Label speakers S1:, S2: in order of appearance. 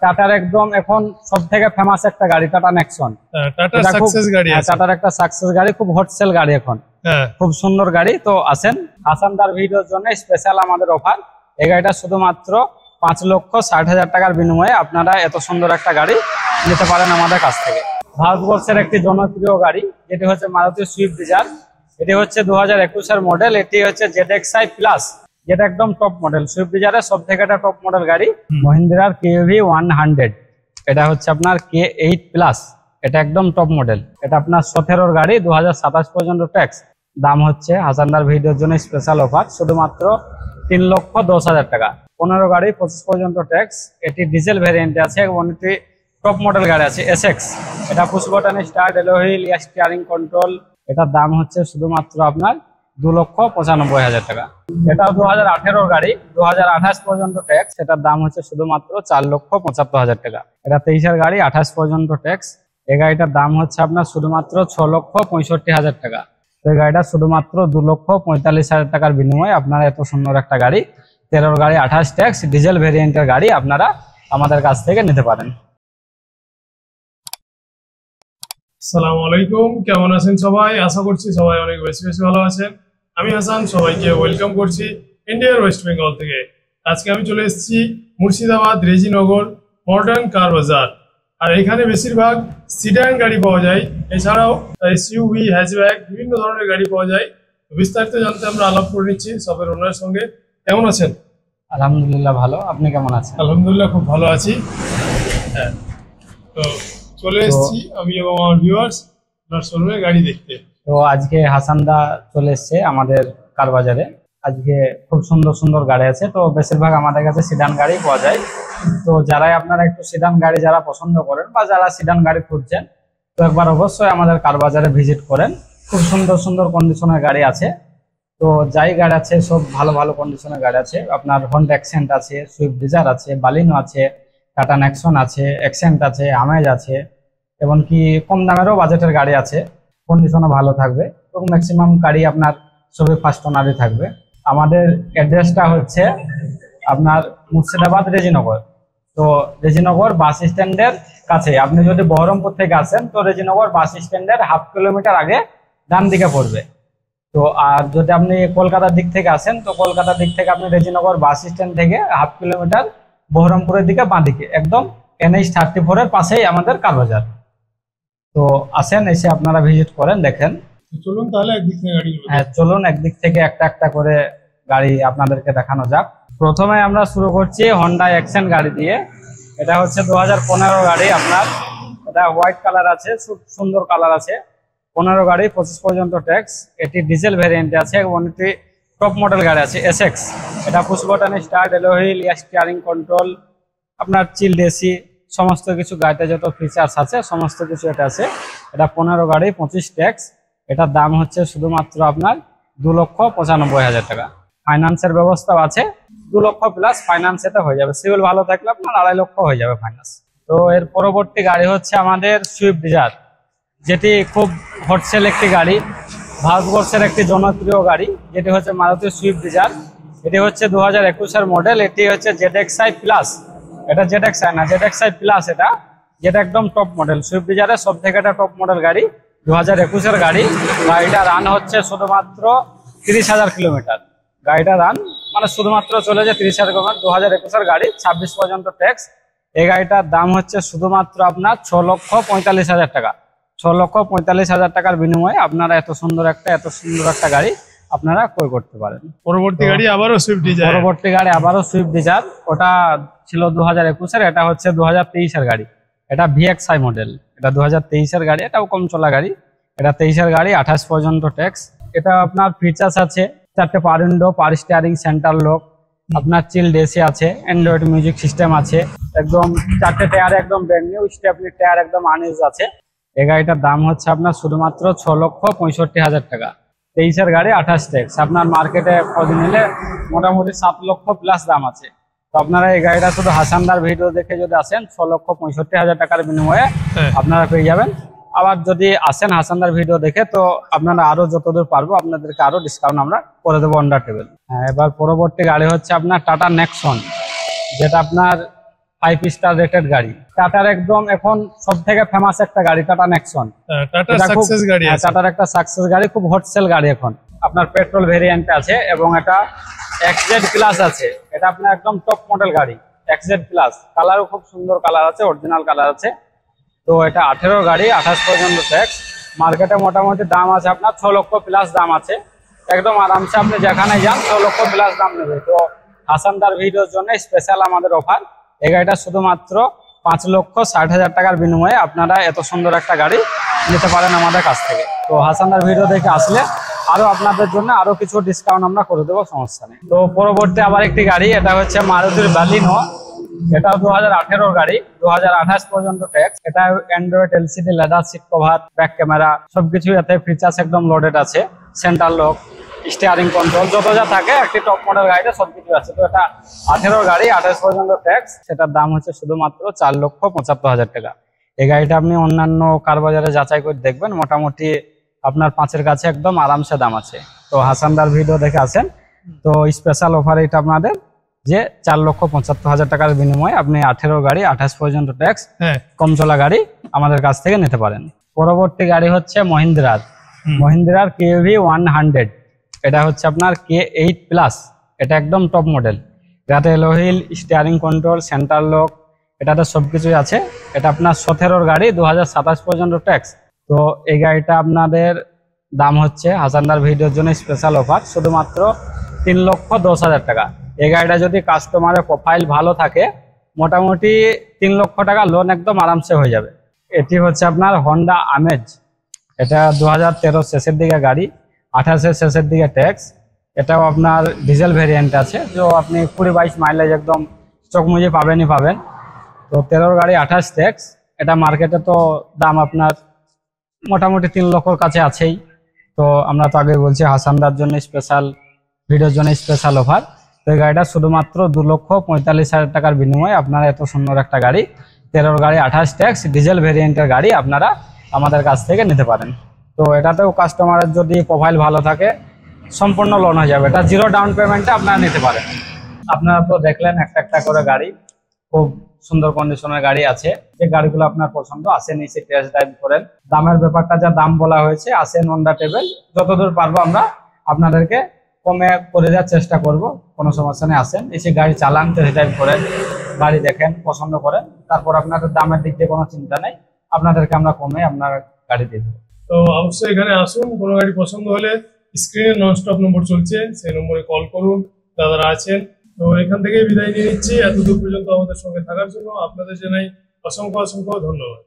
S1: টাটার একদম এখন সব থেকে ফেমাস একটা গাড়ি টাটা নেক্সন।
S2: টাটার সাকসেস গাড়ি আছে,
S1: টাটার একটা সাকসেস গাড়ি, খুব হট সেল গাড়ি এখন, খুব সুন্দর গাড়ি। তো আসেন হাসানদার ভিডিওর জন্য স্পেশাল আমাদের অফার। এই গাড়িটা শুধুমাত্র 5,60,000 টাকার বিনিময়ে আপনারা এত সুন্দর একটা গাড়ি নিতে পারেন আমাদের কাছ থেকে। ভারতবর্ষের একটি জনপ্রিয় গাড়ি যেটি হচ্ছে মারুতি সুইফট ডিজায়ার। এটি হচ্ছে 2021-এর মডেল। এটি হচ্ছে ZXi প্লাস, যেটা একদম টপ মডেল। সুইফট ডিজায়ারের সব থেকে একটা টপ মডেল গাড়ি। মহিন্দ্রার KV 100, এটা হচ্ছে আপনার K8 প্লাস, এটা একদম টপ মডেল। এটা আপনার 17-র গাড়ি, 2027 পর্যন্ত ট্যাক্স। দাম হচ্ছে হাসানদার ভিডিওর জন্য স্পেশাল অফার শুধুমাত্র 3,10,000 টাকা। 15 গাড়ি 25 পর্যন্ত ট্যাক্স। এটি ডিজেল ভ্যারিয়েন্টে আছে এবং এটি টপ মডেল গাড়ি আছে SX। এটা push button start, alloy wheel, steering control. এটার দাম হচ্ছে শুধুমাত্র আপনার 2,95,000 টাকা। এটা 2018-র গাড়ি, 2028 পর্যন্ত ট্যাক্স। এটার দাম হচ্ছে শুধুমাত্র 4,75,000 টাকা। এটা 23-এর গাড়ি, 28 পর্যন্ত ট্যাক্স। এই গাড়িটার দাম হচ্ছে আপনার শুধুমাত্র 6,65,000 টাকা। তো এই গাড়িটা শুধুমাত্র 2,45,000 টাকার বিনিময়ে আপনারা এত সুন্দর একটা গাড়ি, 13-র গাড়ি, 28 ট্যাক্স, ডিজেল ভেরিয়েন্টের গাড়ি আপনারা আমাদের কাছ থেকে নিতে পারেন।
S2: আসসালামু আলাইকুম, কেমন আছেন সবাই? আশা করছি সবাই অনেক বেশি বেশি ভালো আছেন। আমি হাসান, সবাইকে ওয়েলকাম করছি ইন্ডিয়ার ওয়েস্ট বেঙ্গল থেকে। আজকে আমি চলে এসেছি মুর্শিদাবাদ রেজিনগর মডার্ন কার বাজার। আর এখানে বেশিরভাগ সিডান গাড়ি পাওয়া যায়, এছাড়াও SUV, হ্যাচব্যাক, বিভিন্ন ধরনের গাড়ি পাওয়া যায়। বিস্তারিত জানতে আমরা আলাপ করে নিচ্ছি শপের ওনারের সঙ্গে। কেমন আছেন?
S1: আলহামদুলিল্লাহ ভালো, আপনি কেমন আছেন?
S2: আলহামদুলিল্লাহ খুব ভালো আছি। হ্যাঁ, তো চলে এসেছি আমি এবং আমার ভিউয়ার্স আপনার শোরুমে গাড়ি দেখতে।
S1: তো আজকে হাসানদা চলে এসছে আমাদের কার বাজারে। আজকে খুব সুন্দর সুন্দর গাড়ি আছে। তো বেশিরভাগ আমাদের কাছে সিডান গাড়ি পাওয়া যায়। তো যারাই আপনারা একটু সিডান গাড়ি যারা পছন্দ করেন বা যারা সিডান গাড়ি খুঁজছেন, তো একবার অবশ্যই আমাদের কার বাজারে ভিজিট করেন। খুব সুন্দর সুন্দর কন্ডিশনের গাড়ি আছে। তো যাই গাড়ি আছে সব ভালো ভালো কন্ডিশনের গাড়ি আছে। আপনার হন্ডা অ্যাকসেন্ট আছে, সুইফট ডিজায়ার আছে, বালিনো আছে, টাটা নেক্সন আছে, অ্যাকসেন্ট আছে, আমেজ আছে, এমনকি কম দামেরও বাজেটের গাড়ি আছে। কন্ডিশনও ভালো থাকবে এবং ম্যাক্সিমাম গাড়ি আপনার সবই ফার্স্ট ওনারই থাকবে। আমাদের অ্যাড্রেসটা হচ্ছে আপনার মুর্শিদাবাদ রেজিনগর। তো রেজিনগর বাস স্ট্যান্ডের কাছে। আপনি যদি বহরমপুর থেকে আসেন তো রেজিনগর বাস স্ট্যান্ডের 1/2 কিলোমিটার আগে ডান দিকে পড়বে। তো আর যদি আপনি কলকাতার দিক থেকে আসেন তো কলকাতার দিক থেকে আপনি রেজিনগর বাস স্ট্যান্ড থেকে 1/2 কিলোমিটার বহরমপুরের দিকে বাঁ দিকে, একদম NH34-এর পাশেই আমাদের কার বাজার। তো আসেন, এসে আপনারা ভিজিট করেন, দেখেন।
S2: চলুন তাহলে একদিক থেকে গাড়ি,
S1: হ্যাঁ চলুন একদিক থেকে একটা একটা করে গাড়ি আপনাদেরকে দেখানো যাক। প্রথমে আমরা শুরু করছি হন্ডা অ্যাকসেন্ট গাড়ি দিয়ে। এটা হচ্ছে 2015 গাড়ি আপনার। এটা হোয়াইট কালার আছে, খুব সুন্দর কালার আছে। 15 গাড়ি, 25 পর্যন্ত ট্যাক্স। এটি ডিজেল ভ্যারিয়েন্টে আছে এবং এটি টপ মডেল গাড়ি আছে SX। এটা push button start, alloy wheel, steering control, আপনার চিল্ড AC, সমস্ত কিছু গাড়িতে যত ফিচার্স আছে সমস্ত কিছু এটা আছে। এটা 15 গাড়ি, 25 ট্যাক্স। এটার দাম হচ্ছে শুধুমাত্র আপনার 2,95,000 টাকা। ফাইন্যান্সের ব্যবস্থাও আছে, 2 লক্ষ প্লাস ফাইন্যান্স এটা হয়ে যাবে। সিভিল ভালো থাকলে আপনার 2.5 লক্ষ হয়ে যাবে ফাইন্যান্স। তো এর পরবর্তী গাড়ি হচ্ছে আমাদের সুইফট ডিজায়ার, যেটি খুব হটসেল একটি গাড়ি। ভারতবর্ষের একটি জনপ্রিয় গাড়ি যেটি হচ্ছে মারুতি সুইফট ডিজায়ার। এটি হচ্ছে 2021-এর মডেল। এটি হচ্ছে ZXi প্লাস। এটা ZXi না, ZXi প্লাস, এটা যেটা একদম টপ মডেল। সুইফট ডিজায়ারের সব থেকে একটা টপ মডেল গাড়ি, 2021-এর গাড়ি। গাড়িটা রান হচ্ছে শুধুমাত্র 30,000 কিলোমিটার। গাড়িটা রান মানে শুধুমাত্র চলেছে 30,000 কিলোমিটার। 2021-এর গাড়ি, 26 পর্যন্ত ট্যাক্স। এই গাড়িটার দাম হচ্ছে শুধুমাত্র আপনার 6,45,000 টাকা। 6,45,000 টাকার বিনিময়ে আপনারা এত সুন্দর একটা গাড়ি আপনারা ক্রয় করতে পারেন।
S2: পরবর্তী গাড়ি আবারও সুইফট ডিজায়ার।
S1: পরবর্তী গাড়ি আবারও সুইফট ডিজায়ার। ওটা ছিল 2021-এর, এটা হচ্ছে 2023-এর গাড়ি। এটা VXi মডেল। এটা 2023-এর গাড়ি, এটাও কম চলা গাড়ি। এটা 23-এর গাড়ি, 28 পর্যন্ত ট্যাক্স। এটা আপনার ফিচার্স আছে 4টে power window, power steering, centre lock, আপনার চিল্ড AC আছে, অ্যান্ড্রয়েড মিউজিক সিস্টেম আছে, একদম 4টে টায়ার একদম ব্র্যান্ড নিউ, স্টেপনি টায়ার একদম আনইউজ আছে। এই গাড়িটার দাম হচ্ছে আপনার শুধুমাত্র 6,65,000 টাকা। 23-এর গাড়ি, 28 ট্যাক্স। আপনার মার্কেটে খোঁজ নিলে মোটামুটি 7 লক্ষ প্লাস দাম আছে। তো আপনারা এই গাড়িটা শুধু হাসানদার ভিডিও দেখে যদি আসেন 6,65,000 টাকার বিনিময়ে আপনারা পেয়ে যাবেন। আবার যদি আসেন হাসানদার ভিডিও দেখে তো আপনারা আরো যতদূর পারবো আপনাদেরকে আরো ডিসকাউন্ট আমরা করে দেবো অন দ্য টেবিল। হ্যাঁ, এবার পরবর্তী গাড়ি হচ্ছে আপনার টাটা নেক্সন, যেটা আপনার 5 স্টার রেটেড গাড়ি। টাটার একদম এখন সব থেকে ফেমাস একটা গাড়ি টাটা নেক্সন।
S2: টাটা সাকসেস গাড়ি আছে।
S1: টাটার একটা সাকসেস গাড়ি, খুব হট সেল গাড়ি এখন। আপনার পেট্রোল ভেরিয়েন্ট আছে এবং এটা XZ প্লাস আছে। এটা আপনার একদম টপ মডেল গাড়ি XZ প্লাস। কালারও খুব সুন্দর কালার আছে, অরিজিনাল কালার আছে। তো এটা 18 গাড়ি, 28 পর্যন্ত ট্যাক্স। মার্কেটে মোটামুটি দাম আছে আপনার 6 লক্ষ প্লাস দাম আছে। একদম আরামসে আপনি যেখানে যান 6 লক্ষ প্লাস দাম নেবে। তো হাসানদার ভিডিওর জন্য স্পেশাল আমাদের অফার। এই গাড়িটা শুধুমাত্র 5,60,000 টাকার বিনিময়ে আপনারা এত সুন্দর একটা গাড়ি নিতে পারেন আমাদের কাছ থেকে। তো হাসানদার ভিডিও দেখে আসলে আরো আপনাদের জন্য আরো কিছু ডিসকাউন্ট আমরা করে দেবো, সমস্যা নেই। তো পরবর্তী আবার একটি গাড়ি, এটা হচ্ছে মারুতির বালিনো। এটা 2018 গাড়ি, 2028 পর্যন্ত ট্যাক্স। এটা Android LCD leather seat cover, back camera সবকিছু এতে ফিচার্স একদম লোডেড আছে। সেন্টার লক, স্টিয়ারিং কন্ট্রোল যত যা থাকে একটি টপ মডেল গাড়িতে সবকিছু আছে। তো এটা 18 গাড়ি, 28 পর্যন্ত ট্যাক্স। সেটার দাম হচ্ছে শুধুমাত্র 4,75,000 টাকা। এই গাড়িটা আপনি অন্যান্য কার বাজারে যাচাই করে দেখবেন, মোটামুটি আপনার 5-এর কাছে একদম আরামসে দাম আছে। তো হাসানদার ভিডিও দেখে আসেন। তো স্পেশাল অফার এটা আপনাদের যে 4,75,000 টাকার বিনিময়ে আপনি 18 গাড়ি, 28 পর্যন্ত ট্যাক্স কম চলা গাড়ি আমাদের কাছ থেকে নিতে পারেন। পরবর্তী গাড়ি হচ্ছে মহিন্দ্রার KV 100। এটা হচ্ছে আপনার K8 প্লাস। এটা একদম টপ মডেল। এটাতে এলো wheel, steering control, centre lock, এটাতে সবকিছুই আছে। এটা আপনার 17 গাড়ি, 2027 পর্যন্ত ট্যাক্স। তো এই গাড়িটা আপনাদের দাম হচ্ছে হাসানদার ভিডিওর জন্য স্পেশাল অফার শুধুমাত্র 3,10,000 টাকা। এই গাড়িটা যদি কাস্টমারের প্রোফাইল ভালো থাকে মোটামুটি 3 লক্ষ টাকা লোন একদম আরামসে হয়ে যাবে। এটি হচ্ছে আপনার হন্ডা আমেজ। এটা 2013 শেষের দিকে গাড়ি, 28-এর শেষের দিকে ট্যাক্স। এটাও আপনার ডিজেল ভেরিয়েন্ট আছে, তো আপনি 20-22 মাইলেজ একদম চোখ মুজে পাবেনই পাবেন। তো 13 গাড়ি, 28 ট্যাক্স। এটা মার্কেটে তো দাম আপনার মোটামুটি 3 লক্ষর কাছে আছেই। তো আমরা তো আগে বলছি হাসানদার জন্য স্পেশাল ভিডিওর জন্য স্পেশাল অফার। তো এই গাড়িটা শুধুমাত্র 2,45,000 টাকার বিনিময়ে আপনারা এত সুন্দর একটা গাড়ি 13 গাড়ি, 28 ট্যাক্স ডিজেল ভেরিয়েন্টের গাড়ি আপনারা আমাদের কাছ থেকে নিতে পারেন। তো এটাতেও কাস্টমারের যদি প্রোফাইল ভালো থাকে সম্পূর্ণ লোন হয়ে যাবে। এটা 0 ডাউন পেমেন্টে আপনারা নিতে পারেন। আপনারা তো দেখলেন একটা একটা করে গাড়ি, খুব সুন্দর কন্ডিশনের গাড়ি আছে। যে গাড়িগুলো আপনার পছন্দ আসেন, এসে টেস্ট ড্রাইভ করেন। দামের ব্যাপারটা যা দাম বলা হয়েছে আসেন অন দা টেবিল, যতদূর পারবো আমরা আপনাদেরকে কমে করে দেওয়ার চেষ্টা করব, কোনো সমস্যা নেই। আসেন, এসে গাড়ি চালান, টেস্ট ড্রাইভ করেন, গাড়ি দেখেন, পছন্দ করেন, তারপর আপনাদের দামের দিক দিয়ে কোনো চিন্তা নেই, আপনাদেরকে আমরা কমে আপনার গাড়ি দিয়ে দেবো।
S2: তো অবশ্যই এখানে আসুন, কোনো গাড়ি পছন্দ হলে স্ক্রিনে ননস্টপ নম্বর চলছে, সেই নম্বরে কল করুন, দাদারা আছেন। তো এখান থেকে বিদায় নিয়ে নিচ্ছি। এতদূর পর্যন্ত আমাদের সঙ্গে থাকার জন্য আপনাদের জানাই অসংখ্য অসংখ্য ধন্যবাদ।